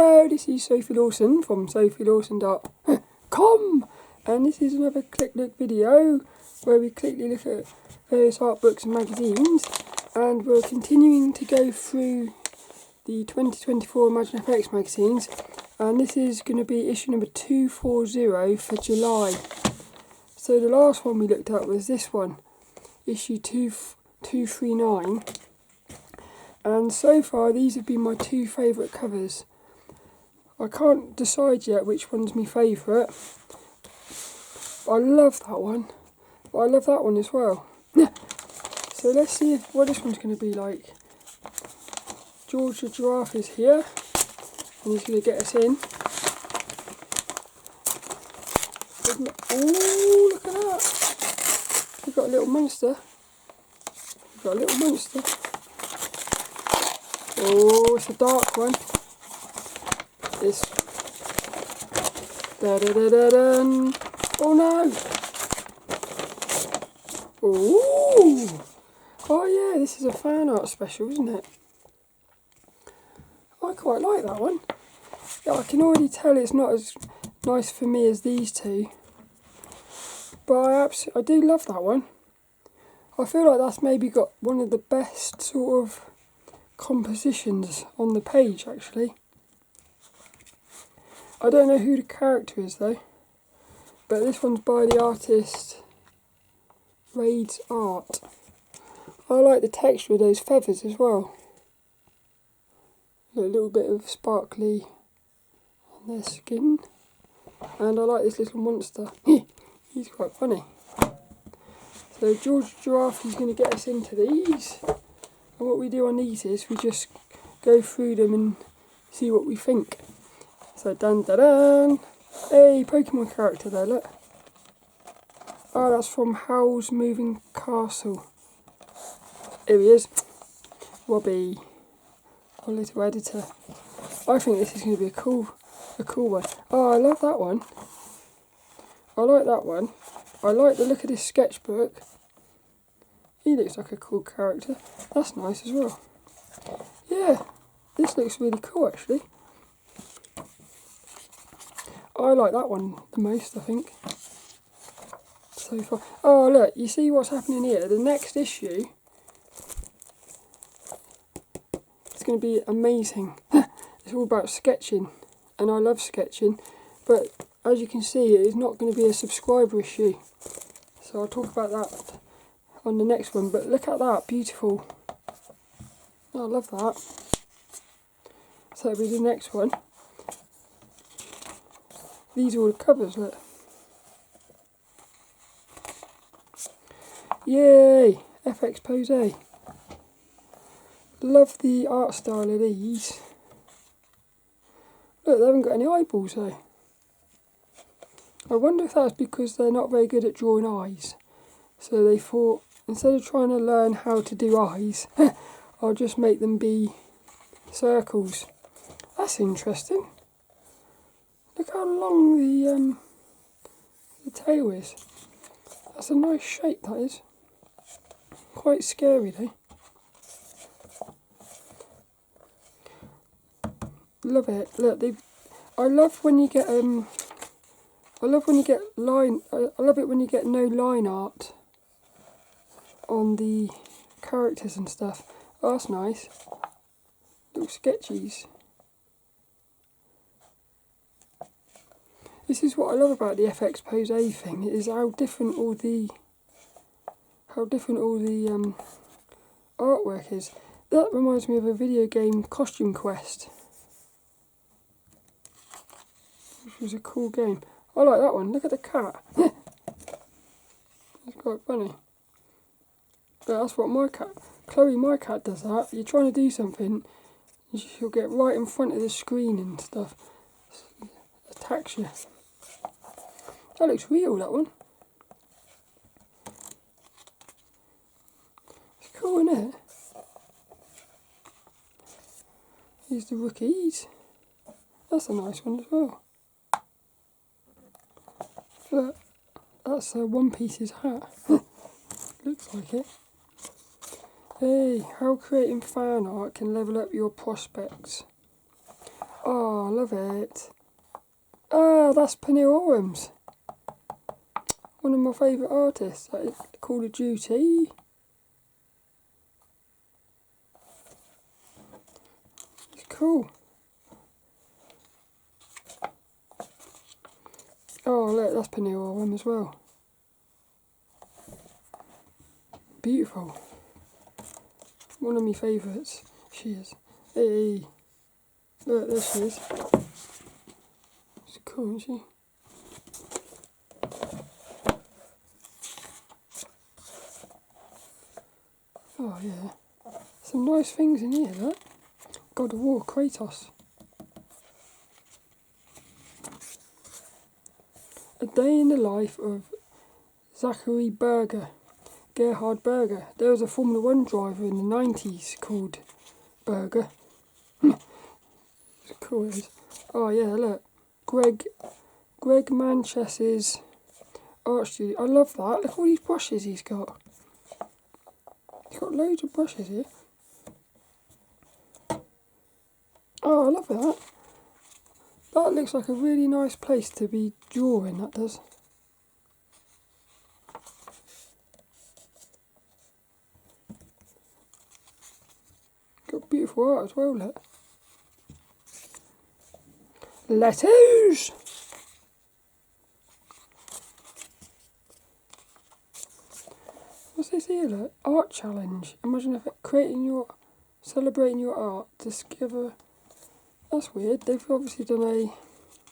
Hello, this is Sophie Lawson from sophielawson.com, and this is another Click Look video where we quickly look at various art books and magazines, and we're continuing to go through the 2024 ImagineFX magazines, and this is going to be issue number 240 for July. So the last one we looked at was this one, issue 239. And so far these have been my two favourite covers. I can't decide yet which one's my favourite. I love that one, but I love that one as well. So let's see what this one's going to be like. George the Giraffe is here, and he's going to get us in. Oh, look at that! We've got a little monster. Oh, it's a dark one. This. Da-da-da-da-dun. Oh no! Ooh! Oh yeah, this is a fan art special, isn't it? I quite like that one. Yeah, I can already tell it's not as nice for me as these two. But I do love that one. I feel like that's maybe got one of the best sort of compositions on the page, actually. I don't know who the character is though, but this one's by the artist RaidesArt. I like the texture of those feathers as well. A little bit of sparkly on their skin, and I like this little monster. He's quite funny. So George the Giraffe is going to get us into these, and what we do on these is we just go through them and see what we think. So dun dun dun! Hey, Pokemon character there, look. Oh, that's from Howl's Moving Castle. Here he is, Robbie, our little editor. I think this is going to be a cool one. Oh, I love that one. I like that one. I like the look of this sketchbook. He looks like a cool character. That's nice as well. Yeah, this looks really cool actually. I like that one the most, I think, so far. Oh look, you see what's happening here? The next issue is going to be amazing. It's all about sketching, and I love sketching, but as you can see, it is not going to be a subscriber issue. So I'll talk about that on the next one, but look at that, beautiful. Oh, I love that. So that'll be the next one. These are all the covers, look. Yay! FX Pose. Love the art style of these. Look, they haven't got any eyeballs though. I wonder if that's because they're not very good at drawing eyes. So they thought, instead of trying to learn how to do eyes, I'll just make them be circles. That's interesting. Look how long the tail is. That's a nice shape, that is. Quite scary though. Love it. Look, I love when you get I love when you get line. I love it when you get no line art on the characters and stuff. Oh, that's nice. Little sketchies. This is what I love about the FX Pose thing, is how different all the artwork is. That reminds me of a video game, Costume Quest, which was a cool game. I like that one. Look at the cat. It's quite funny. But that's what my cat, Chloe, my cat, does that. You're trying to do something, and she'll get right in front of the screen and stuff. Attacks you. That looks real, that one. It's cool, isn't it? Here's the rookies. That's a nice one as well. Look, that's One Piece's hat. Looks like it. Hey, how creating fan art can level up your prospects. Oh, I love it. Ah, that's Pernille Ørum, one of my favourite artists. That is Call of Duty. It's cool. Oh, look, that's Pernille Ørum as well. Beautiful. One of my favourites. She is. Hey. Look, there she is. She's cool, isn't she? Oh, yeah. Some nice things in here, look. God of War, Kratos. A day in the life of Zachary Gerhard Berger. There was a Formula 1 driver in the 90s called Berger. It's cool, it is. Oh yeah, look. Greg Manchess's art studio. I love that. Look all these brushes he's got. He's got loads of brushes here. Oh, I love that. That looks like a really nice place to be drawing, that does. Got beautiful art as well, look. Letters! What's this here, look? Art challenge. ImagineFX celebrating your art. Discover. That's weird. They've obviously done a.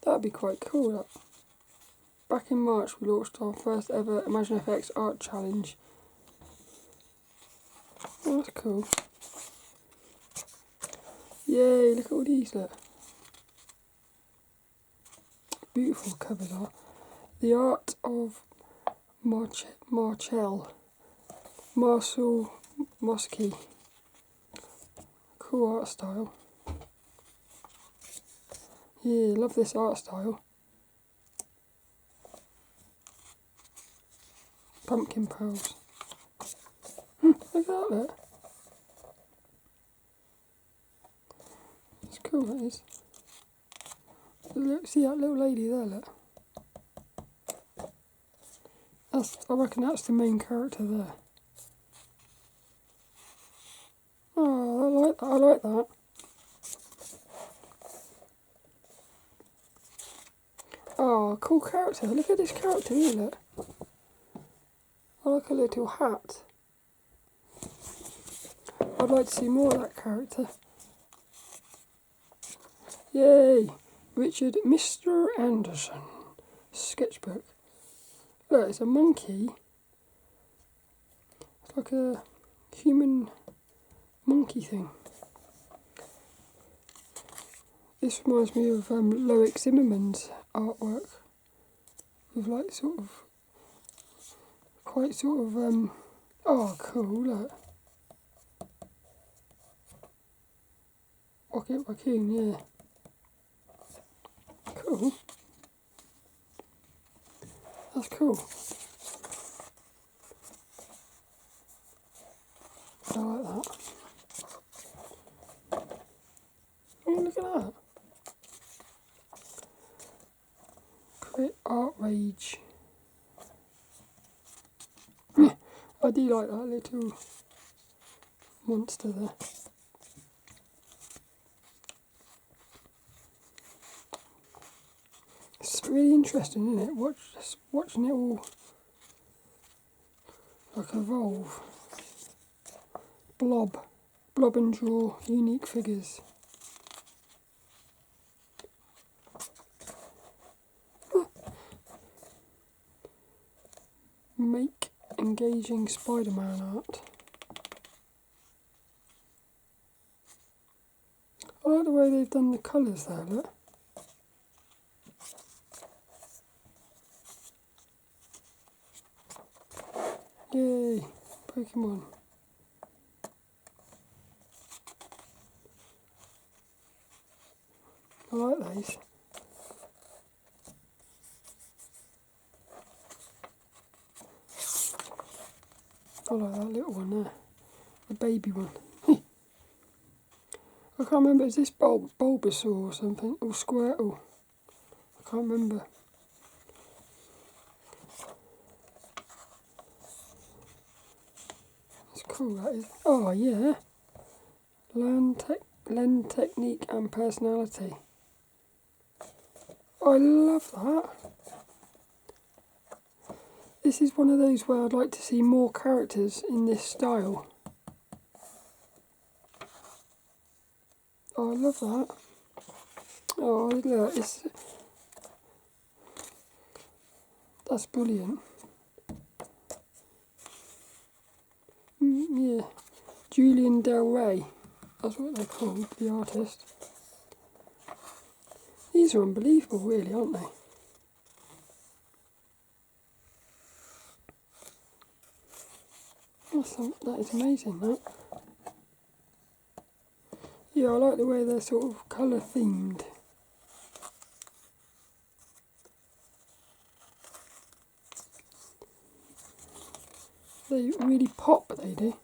That'd be quite cool. That. Back in March, we launched our first ever ImagineFX art challenge. Oh, that's cool. Yay! Look at all these. Look. Beautiful covers are. The Art of Marcel Mosqi. Cool art style. Yeah, love this art style. Pumpkin pearls. Look at that, look. It's cool, that is. Look, see that little lady there, look. I reckon that's the main character there. Oh, I like that. Oh, cool character. Look at this character here, look. I like a little hat. I'd like to see more of that character. Yay! Mr. Annnderson sketchbook. Look, it's a monkey. It's like a human monkey thing. This reminds me of Loic Zimmerman's artwork. With like oh cool, look. Rocket Raccoon, yeah. Cool. That's cool. I like that. Oh, look at that. Crit Art Rage. I do like that little monster there. It's really interesting, isn't it? Watching it all like evolve. Blob and draw unique figures. Make engaging Spider-Man art. I like the way they've done the colours there, look. Yay, Pokemon. I like these. I like that little one there, the baby one. I can't remember, is this Bulbasaur or something? Or Squirtle? I can't remember. That's cool, that is. Oh, yeah. Learn technique and personality. I love that. This is one of those where I'd like to see more characters in this style. Oh, I love that. Oh, look, that's brilliant. Yeah, Julian Del Rey, that's what they're called, the artist. These are unbelievable, really, aren't they? That is amazing, that. Yeah, I like the way they're sort of colour themed. They really pop, they do.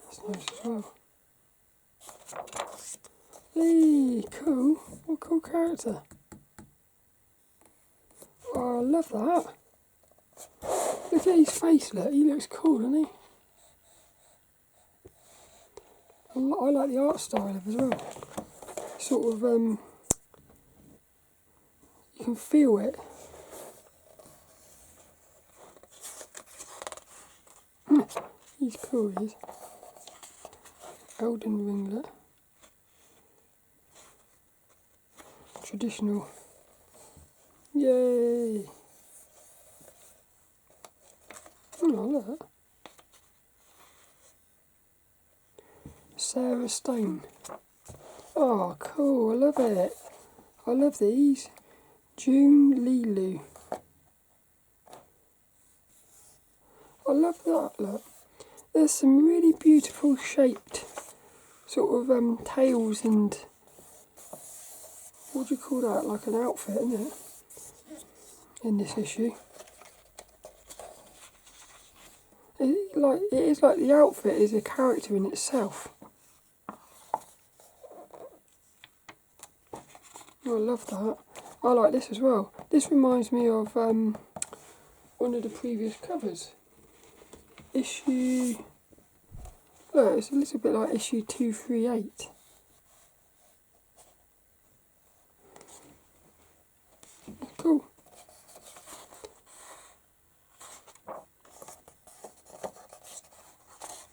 That's nice as well. Hey, cool. What a cool character. Oh, I love that. Look at his face, look. He looks cool, doesn't he? I like the art style of it as well. Sort of, you can feel it. He's cool, he is. Elden ringlet. Traditional. Yay! Oh, look at that. Sarah Stone. Oh, cool, I love it. I love these. June Lilu. I love that, look. There's some really beautiful shaped sort of tails and, what do you call that, like an outfit, isn't it, in this issue. It is like the outfit is a character in itself. Oh, I love that. I like this as well. This reminds me of one of the previous covers. Issue... Look, it's a little bit like issue 238. Cool.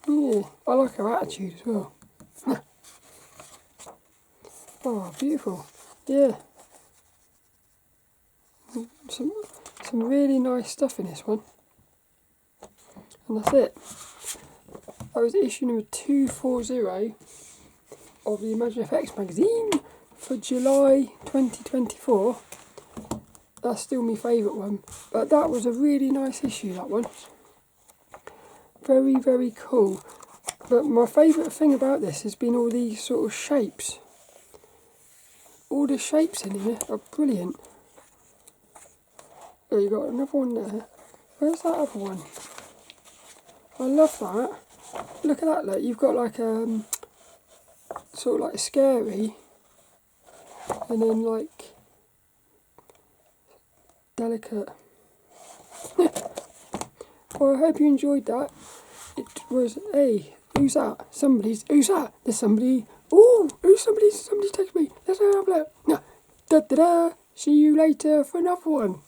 Yeah, I like her attitude as well. Oh, beautiful. Yeah. Some really nice stuff in this one. And that's it. That was issue number 240 of the ImagineFX magazine for July 2024. That's still my favourite one. But that was a really nice issue, that one. Very, very cool. But my favourite thing about this has been all these sort of shapes. All the shapes in here are brilliant. Oh, you got another one there. Where's that other one? I love that. Look at that, look. You've got like a sort of like scary, and then like delicate. Well, I hope you enjoyed that. It was, hey, who's that? Who's that? There's somebody. Oh, somebody text me. Let's have a look. Da da da. See you later for another one.